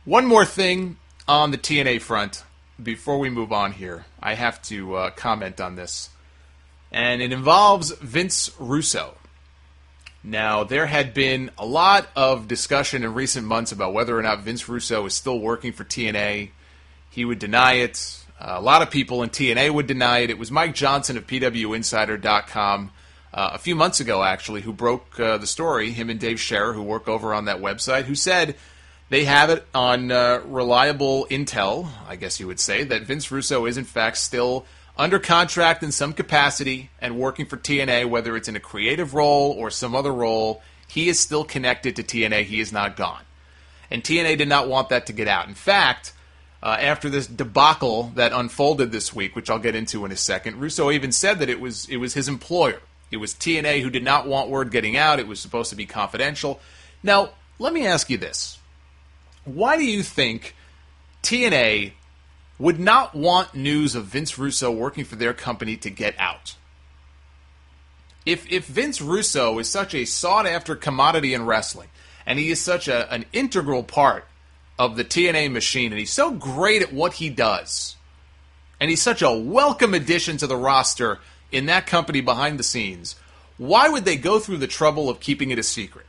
One more thing on the TNA front before we move on here. I have to comment on this. And it involves Vince Russo. Now, there had been a lot of discussion in recent months about whether or not Vince Russo is still working for TNA. He would deny it. A lot of people in TNA would deny it. It was Mike Johnson of PWInsider.com a few months ago, actually, who broke the story, him and Dave Scherer, who work over on that website, who said they have it on reliable intel, I guess you would say, that Vince Russo is, in fact, still under contract in some capacity and working for TNA, whether it's in a creative role or some other role. He is still connected to TNA. He is not gone. And TNA did not want that to get out. In fact, after this debacle that unfolded this week, which I'll get into in a second, Russo even said that it was his employer. It was TNA who did not want word getting out. It was supposed to be confidential. Now, let me ask you this. Why do you think TNA would not want news of Vince Russo working for their company to get out? If Vince Russo is such a sought-after commodity in wrestling, and he is such an integral part of the TNA machine, and he's so great at what he does, and he's such a welcome addition to the roster in that company behind the scenes, why would they go through the trouble of keeping it a secret?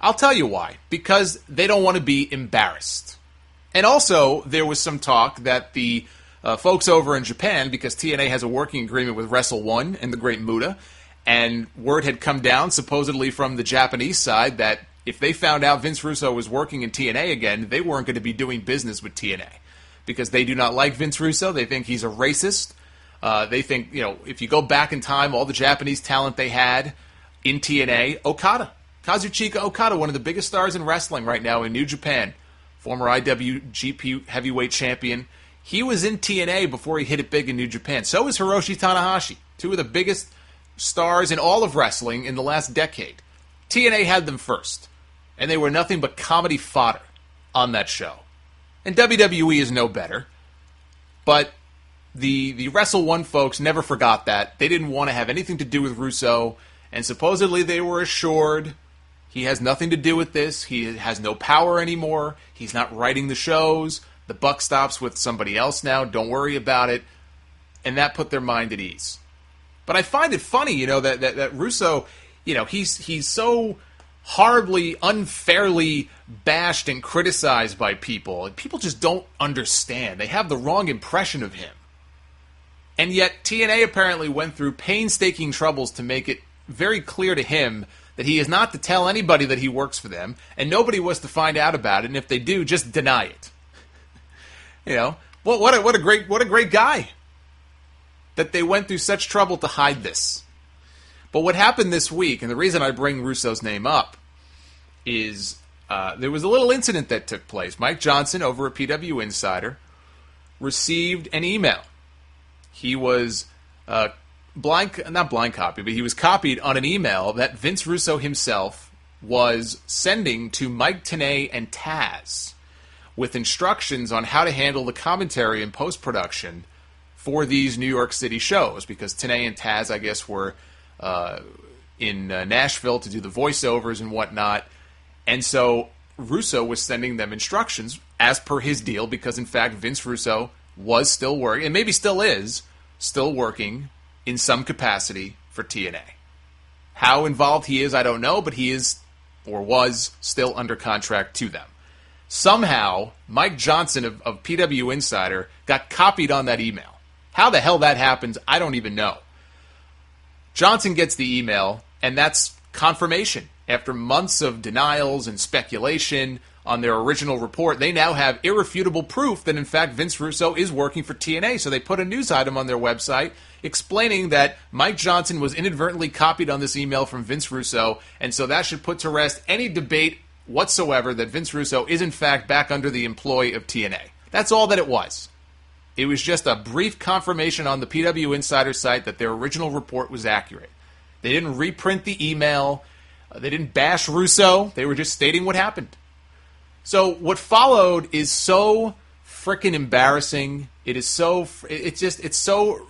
I'll tell you why. Because they don't want to be embarrassed. And also, there was some talk that the folks over in Japan, because TNA has a working agreement with Wrestle One and the Great Muta, and word had come down, supposedly from the Japanese side, that if they found out Vince Russo was working in TNA again, they weren't going to be doing business with TNA. Because they do not like Vince Russo. They think he's a racist. They think, if you go back in time, all the Japanese talent they had in TNA, Kazuchika Okada, one of the biggest stars in wrestling right now in New Japan, former IWGP heavyweight champion. He was in TNA before he hit it big in New Japan. So is Hiroshi Tanahashi, two of the biggest stars in all of wrestling in the last decade. TNA had them first, and they were nothing but comedy fodder on that show. And WWE is no better, but the Wrestle One folks never forgot that. They didn't want to have anything to do with Russo, and supposedly they were assured he has nothing to do with this. He has no power anymore. He's not writing the shows. The buck stops with somebody else now. Don't worry about it. And that put their mind at ease. But I find it funny, that Russo, he's so horribly, unfairly bashed and criticized by people. And people just don't understand. They have the wrong impression of him. And yet TNA apparently went through painstaking troubles to make it very clear to him that he is not to tell anybody that he works for them, and nobody was to find out about it, and if they do, just deny it. What a great guy that they went through such trouble to hide this. But what happened this week, and the reason I bring Russo's name up, is there was a little incident that took place. Mike Johnson over at PW Insider received an email. He was not blind copy, but he was copied on an email that Vince Russo himself was sending to Mike Tenay and Taz with instructions on how to handle the commentary and post-production for these New York City shows, because Tenay and Taz, I guess, were in Nashville to do the voiceovers and whatnot. And so Russo was sending them instructions as per his deal, because in fact Vince Russo was still working, and maybe still is, still working in some capacity for TNA. How involved he is, I don't know, but he is, or was, still under contract to them. Somehow, Mike Johnson of PW Insider got copied on that email. How the hell that happens, I don't even know. Johnson gets the email, and that's confirmation. After months of denials and speculation on their original report, they now have irrefutable proof that, in fact, Vince Russo is working for TNA. So they put a news item on their website explaining that Mike Johnson was inadvertently copied on this email from Vince Russo, and so that should put to rest any debate whatsoever that Vince Russo is, in fact, back under the employ of TNA. That's all that it was. It was just a brief confirmation on the PW Insider site that their original report was accurate. They didn't reprint the email. They didn't bash Russo. They were just stating what happened. So what followed is so freaking embarrassing. It's so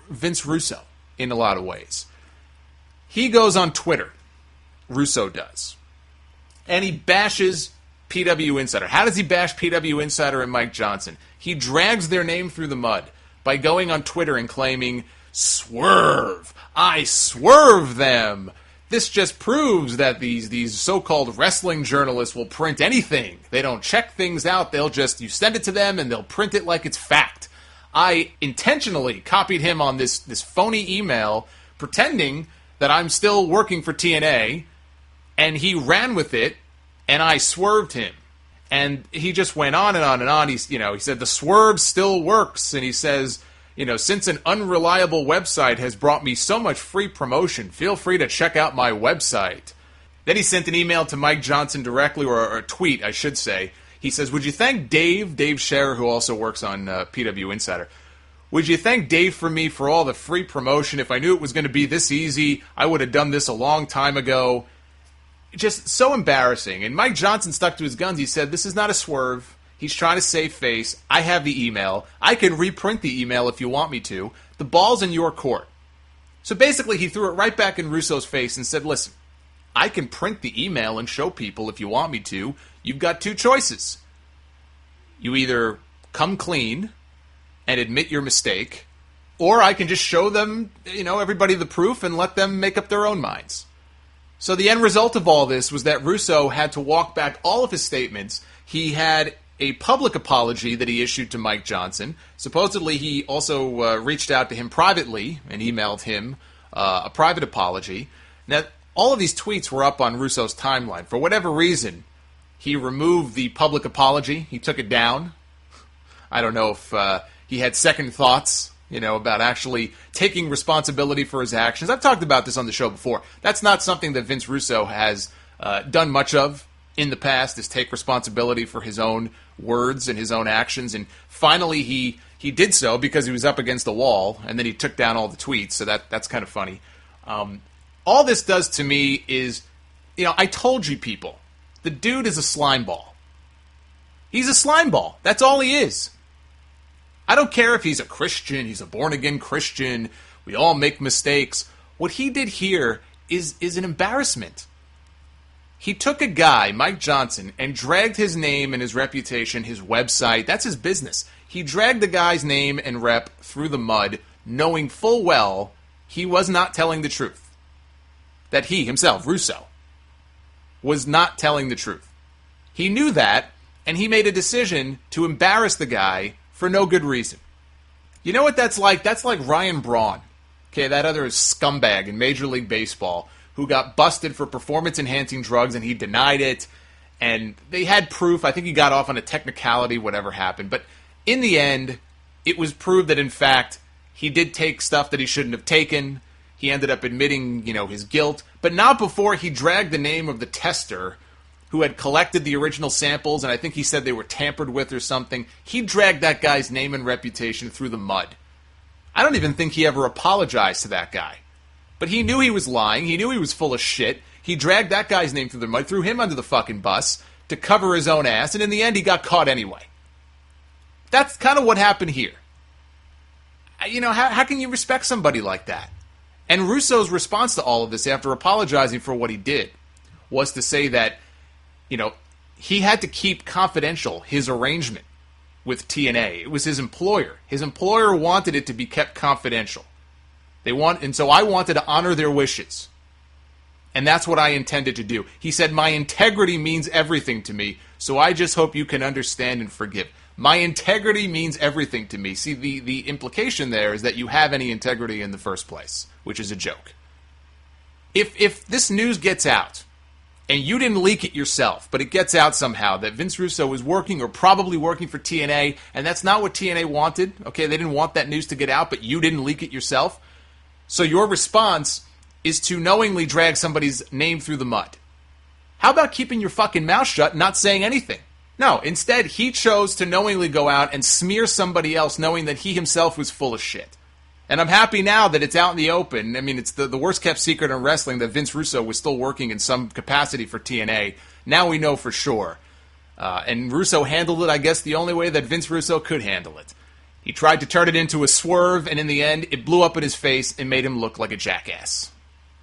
Vince Russo in a lot of ways. He goes on Twitter, Russo does, and he bashes PW Insider. How does he bash PW Insider and Mike Johnson? He drags their name through the mud by going on Twitter and claiming, "Swerve! I swerve them!" This just proves that these so-called wrestling journalists will print anything. They don't check things out. You send it to them and they'll print it like it's fact. I intentionally copied him on this phony email pretending that I'm still working for TNA, and he ran with it, and I swerved him. And he just went on and on and on. He said the swerve still works, and he says, since an unreliable website has brought me so much free promotion, feel free to check out my website. Then he sent an email to Mike Johnson directly, or a tweet, I should say. He says, would you thank Dave Scherer, who also works on PW Insider, would you thank Dave for me for all the free promotion? If I knew it was going to be this easy, I would have done this a long time ago. Just so embarrassing. And Mike Johnson stuck to his guns. He said, this is not a swerve. He's trying to save face. I have the email. I can reprint the email if you want me to. The ball's in your court. So basically, he threw it right back in Russo's face and said, listen, I can print the email and show people if you want me to. You've got two choices. You either come clean and admit your mistake, or I can just show them, everybody the proof and let them make up their own minds. So the end result of all this was that Russo had to walk back all of his statements. He had a public apology that he issued to Mike Johnson. Supposedly, he also reached out to him privately and emailed him a private apology. Now, all of these tweets were up on Russo's timeline. For whatever reason, he removed the public apology. He took it down. I don't know if he had second thoughts, about actually taking responsibility for his actions. I've talked about this on the show before. That's not something that Vince Russo has done much of in the past, is take responsibility for his own words and his own actions. And finally, he did so because he was up against the wall, and then he took down all the tweets, so that's kind of funny. All this does to me is, I told you people, the dude is a slime ball. He's a slime ball. That's all he is. I don't care if he's a Christian, he's a born-again Christian, we all make mistakes. What he did here is an embarrassment. He took a guy, Mike Johnson, and dragged his name and his reputation, his website, that's his business. He dragged the guy's name and rep through the mud, knowing full well he was not telling the truth. That he himself, Russo, was not telling the truth. He knew that, and he made a decision to embarrass the guy for no good reason. You know what that's like? That's like Ryan Braun, okay, that other scumbag in Major League Baseball who got busted for performance-enhancing drugs, and he denied it, and they had proof. I think he got off on a technicality, whatever happened. But in the end, it was proved that, in fact, he did take stuff that he shouldn't have taken. He ended up admitting, his guilt, but not before he dragged the name of the tester who had collected the original samples, and I think he said they were tampered with or something. He dragged that guy's name and reputation through the mud. I don't even think he ever apologized to that guy. But he knew he was lying. He knew he was full of shit. He dragged that guy's name through the mud, threw him under the fucking bus to cover his own ass, and in the end he got caught anyway. That's kind of what happened here. How can you respect somebody like that? And Russo's response to all of this, after apologizing for what he did, was to say that, he had to keep confidential his arrangement with TNA. It was his employer. His employer wanted it to be kept confidential. And so I wanted to honor their wishes. And that's what I intended to do. He said, my integrity means everything to me, so I just hope you can understand and forgive. My integrity means everything to me. See, the implication there is that you have any integrity in the first place, which is a joke. If this news gets out, and you didn't leak it yourself, but it gets out somehow that Vince Russo was working or probably working for TNA, and that's not what TNA wanted, okay? They didn't want that news to get out, but you didn't leak it yourself. So your response is to knowingly drag somebody's name through the mud. How about keeping your fucking mouth shut and not saying anything? No, instead, he chose to knowingly go out and smear somebody else knowing that he himself was full of shit. And I'm happy now that it's out in the open. I mean, it's the worst-kept secret in wrestling that Vince Russo was still working in some capacity for TNA. Now we know for sure. And Russo handled it, I guess, the only way that Vince Russo could handle it. He tried to turn it into a swerve, and in the end, it blew up in his face and made him look like a jackass.